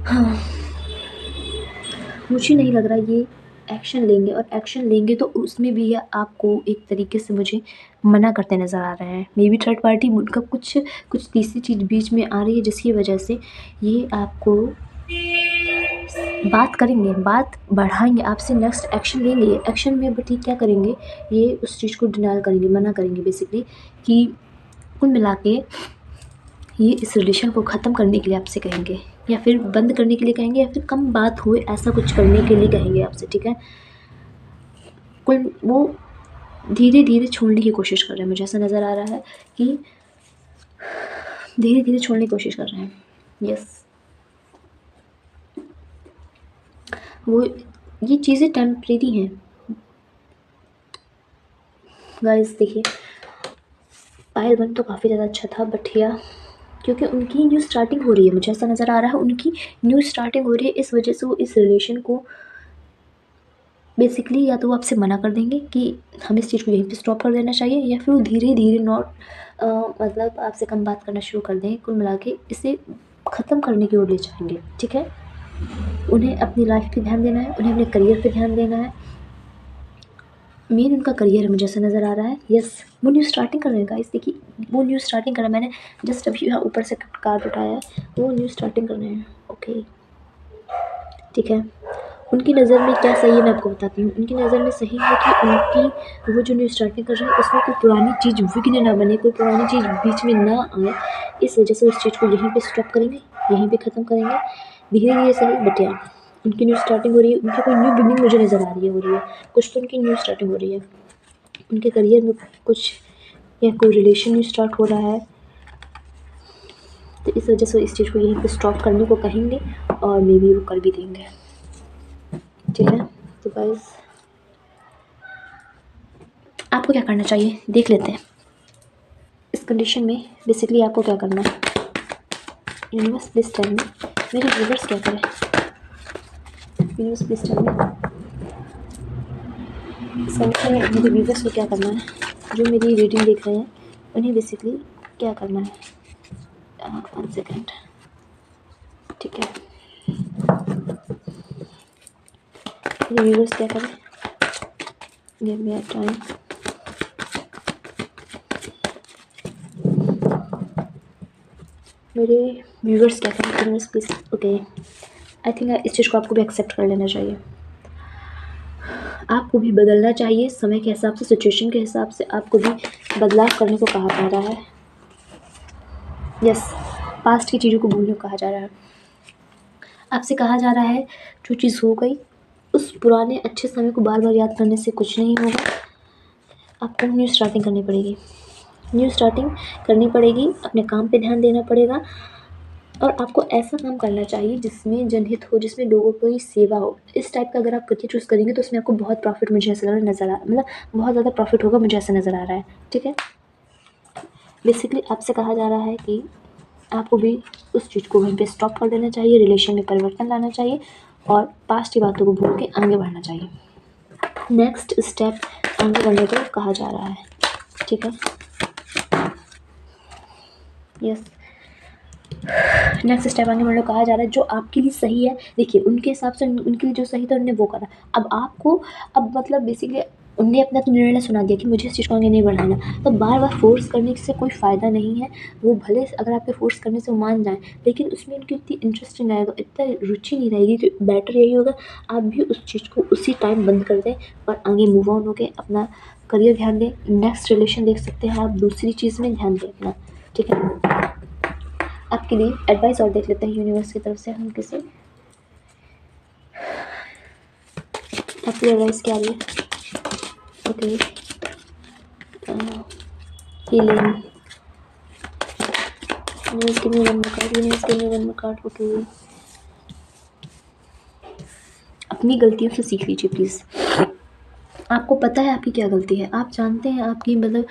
हाँ, मुझे नहीं लग रहा ये एक्शन लेंगे, और एक्शन लेंगे तो उसमें भी ये आपको एक तरीके से मुझे मना करते नज़र आ रहे हैं। मे बी थर्ड पार्टी उनका कुछ तीसरी चीज़ बीच में आ रही है, जिसकी वजह से ये आपको बात करेंगे, बात बढ़ाएंगे, आपसे नेक्स्ट एक्शन लेंगे। एक्शन में बट ये क्या करेंगे, ये उस चीज़ को डिनायल करेंगे, मना करेंगे बेसिकली, कि कुल मिला के ये इस रिलेशन को ख़त्म करने के लिए आपसे कहेंगे, या फिर बंद करने के लिए कहेंगे, या फिर कम बात हुए ऐसा कुछ करने के लिए कहेंगे आपसे। ठीक है, कुल वो धीरे धीरे छोड़ने की कोशिश कर रहे हैं, मुझे ऐसा नज़र आ रहा है कि धीरे धीरे छोड़ने की कोशिश कर रहे हैं। यस, वो ये चीज़ें टेम्परेरी हैं गाइस। देखिए, पायल वन तो काफ़ी ज़्यादा अच्छा था, बट या क्योंकि उनकी न्यू स्टार्टिंग हो रही है, मुझे ऐसा नज़र आ रहा है उनकी न्यू स्टार्टिंग हो रही है, इस वजह से वो इस रिलेशन को बेसिकली या तो वो आपसे मना कर देंगे कि हमें इस चीज़ को यहीं पे स्टॉप कर देना चाहिए, या फिर वो धीरे धीरे मतलब आपसे कम बात करना शुरू कर देंगे, कुल मिला के इसे ख़त्म करने की ओर ले जाएंगे। ठीक है, उन्हें अपनी लाइफ पे ध्यान देना है, उन्हें अपने करियर पे ध्यान देना है। मेन उनका करियर है, मुझे ऐसा नज़र आ रहा है। यस, वो न्यू स्टार्टिंग कर रहे हैं गाइस। देखिए, वो न्यू स्टार्टिंग कर रहा है, मैंने जस्ट अभी यहाँ ऊपर से कार्ड उठाया है, वो न्यू स्टार्टिंग कर रहे हैं। ओके, ठीक है, उनकी नज़र में क्या सही है मैं आपको बताती हूँ। उनकी नज़र में सही है कि उनकी वो जो न्यू स्टार्टिंग कर रहे हैं उसमें कोई पुरानी चीज़ विघ्न ना बने, कोई पुरानी चीज़ बीच में ना आए, इस वजह से उस चीज़ को यहीं पे स्टॉप करेंगे, यहीं पे ख़त्म करेंगे, धीरे धीरे सही, बट यार उनकी न्यू स्टार्टिंग हो रही है, उनकी कोई न्यू बिगिनिंग मुझे नज़र आ रही है, हो रही है कुछ, तो उनकी न्यू स्टार्टिंग हो रही है उनके करियर में कुछ, या कोई रिलेशन न्यू स्टार्ट हो रहा है, तो इस वजह से इस चीज़ को यहीं पे स्टॉप करने को कहेंगे, और मे बी वो कर भी देंगे। ठीक है, तो गाइस आपको क्या करना चाहिए देख लेते हैं। इस कंडीशन में बेसिकली आपको क्या करना है, यूनिवर्स प्लीज टेल मी, मेरे व्यूअर्स क्या करें, यूनिवर्स प्लीज टेल मी, इस कंडीशन में मेरे व्यूअर्स को क्या करना है, जो मेरी रीडिंग देख रहे हैं उन्हें बेसिकली क्या करना है। 1 सेकेंड, ठीक है, मेरे व्यूअर्स क्या करें, गिव मी अ टाइम। मेरे व्यूअर्स क्या करें, universe please. Okay, I think इस चीज़ को आपको भी एक्सेप्ट कर लेना चाहिए, आपको भी बदलना चाहिए समय के हिसाब से, सिचुएशन के हिसाब से आपको भी बदलाव करने को कहा जा रहा है। यस, पास्ट की चीज़ों को भूलने को कहा जा रहा है, आपसे कहा जा रहा है जो चीज़ हो गई उस पुराने अच्छे समय को बार बार याद करने से कुछ नहीं होगा, आपको न्यू स्टार्टिंग करनी पड़ेगी, न्यू स्टार्टिंग करनी पड़ेगी, अपने काम पे ध्यान देना पड़ेगा, और आपको ऐसा काम करना चाहिए जिसमें जनहित हो, जिसमें लोगों की सेवा हो। इस टाइप का अगर आप करियर चूज़ करेंगे तो उसमें आपको बहुत प्रॉफिट मुझे ऐसा नज़र आ, मतलब बहुत ज़्यादा प्रॉफिट होगा, मुझे ऐसा नज़र आ रहा है। ठीक है, बेसिकली आपसे कहा जा रहा है कि आपको भी उस चीज़ को वहीं पे स्टॉप कर देना चाहिए, रिलेशन में परिवर्तन लाना चाहिए, और पास्ट की बातों को भूल के आगे बढ़ना चाहिए, नेक्स्ट स्टेप आगे बढ़ने को कहा जा रहा है। ठीक है, यस, नेक्स्ट स्टेप आगे बढ़ने को कहा जा रहा है, जो आपके लिए सही है। देखिए, उनके हिसाब से उनके लिए जो सही था उन्होंने वो करा, अब आपको, अब मतलब बेसिकली उनने अपना तो निर्णय सुना दिया कि मुझे इस चीज़ को आगे नहीं बढ़ाना, तो बार बार फोर्स करने से कोई फ़ायदा नहीं है। वो भले अगर आपके फोर्स करने से वो मान जाएँ, लेकिन उसमें उनकी इतनी इंटरेस्ट नहीं रहेगा, इतना रुचि नहीं रहेगी, तो बेटर यही होगा आप भी उस चीज़ को उसी टाइम बंद कर दें और आगे मूव ऑन होकर अपना करियर ध्यान दें, नेक्स्ट रिलेशन देख सकते हैं आप, दूसरी चीज़ में ध्यान दें अपना। ठीक है, आपके लिए एडवाइस और देख लेते हैं यूनिवर्स की तरफ से हम किसी, आपकी एडवाइस क्या आ रही है। Okay, healing, universe give me one more card, universe give me one more card. Okay, अपनी गलतियों से सीख लीजिए प्लीज़, आपको पता है आपकी क्या गलती है, आप जानते हैं आपकी मतलब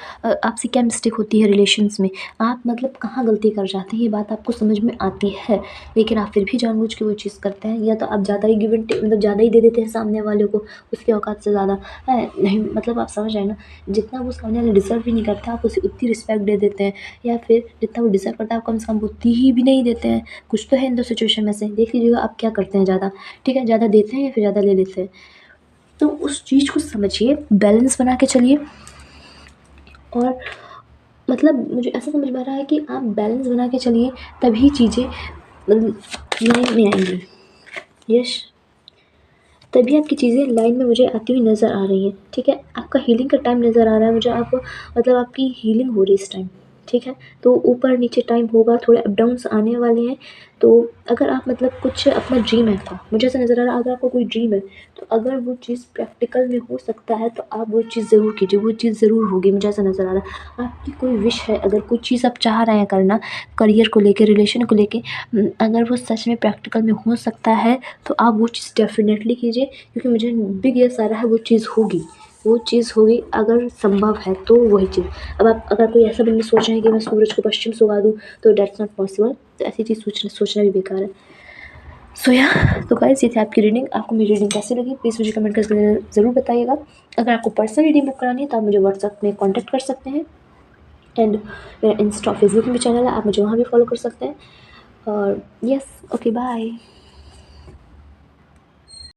आपसे क्या मिस्टेक होती है रिलेशंस में, आप मतलब कहाँ गलती कर जाते हैं, ये बात आपको समझ में आती है, लेकिन आप फिर भी जानबूझ के वो चीज़ करते हैं। या तो आप ज़्यादा ही गिव एंड टेक मतलब ज़्यादा ही दे देते हैं सामने वाले को, उसकी औकात से ज़्यादा है नहीं, मतलब आप समझ रहे हैं ना, जितना वो सामने वाला डिज़र्व भी नहीं करता आप उसे उतनी रिस्पेक्ट दे देते हैं, या फिर जितना वो डिज़र्व करता है आप कम से कम उतनी ही भी नहीं देते हैं। कुछ तो है इन दो सिचुएशन में से, देख लीजिएगा आप क्या करते हैं ज़्यादा, ठीक है, ज़्यादा देते हैं या फिर ज़्यादा ले लेते हैं। तो उस चीज़ को समझिए, बैलेंस बना के चलिए, और मतलब मुझे ऐसा समझ में आ रहा है कि आप बैलेंस बना के चलिए, तभी चीज़ें मतलब लाइन में आएंगी। यस, तभी आपकी चीज़ें लाइन में मुझे आती हुई नज़र आ रही हैं, ठीक है। आपका हीलिंग का टाइम नज़र आ रहा है मुझे, आप मतलब आपकी हीलिंग हो रही है इस टाइम, ठीक है। तो ऊपर नीचे टाइम होगा, थोड़े अप डाउन्स आने वाले हैं। तो अगर आप मतलब कुछ अपना ड्रीम है आपका, मुझे ऐसा नज़र आ रहा है अगर आपका कोई ड्रीम है, तो अगर वो चीज़ प्रैक्टिकल में हो सकता है तो आप वो चीज़ ज़रूर कीजिए, वो चीज़ ज़रूर होगी, मुझे ऐसा नज़र आ रहा है। आपकी कोई विश है, अगर कोई चीज़ आप चाह रहे हैं करना, करियर को लेके, रिलेशन को लेके, अगर वो सच में प्रैक्टिकल में हो सकता है तो आप वो चीज़ डेफ़िनेटली कीजिए, क्योंकि मुझे बिग यस आ रहा है वो चीज़ होगी, वो चीज़ होगी अगर संभव है तो वही चीज़। अब आप अगर कोई ऐसा बनने सोच रहे हैं कि मैं सूरज को पश्चिम से उगा दूँ, तो दैट्स नॉट पॉसिबल, तो ऐसी चीज़ सोचना भी बेकार है। सो या तो गाइस ये थी आपकी रीडिंग। आपको मेरी रीडिंग कैसी लगी प्लीज़ मुझे कमेंट करके ज़रूर बताइएगा। अगर आपको पर्सनल रीडिंग बुक करानी है तो आप मुझे व्हाट्सएप में कॉन्टैक्ट कर सकते हैं, एंड मेरा इंस्टा फेसबुक में भी चैनल है, आप मुझे वहाँ भी फॉलो कर सकते हैं। और यस, ओके बाय।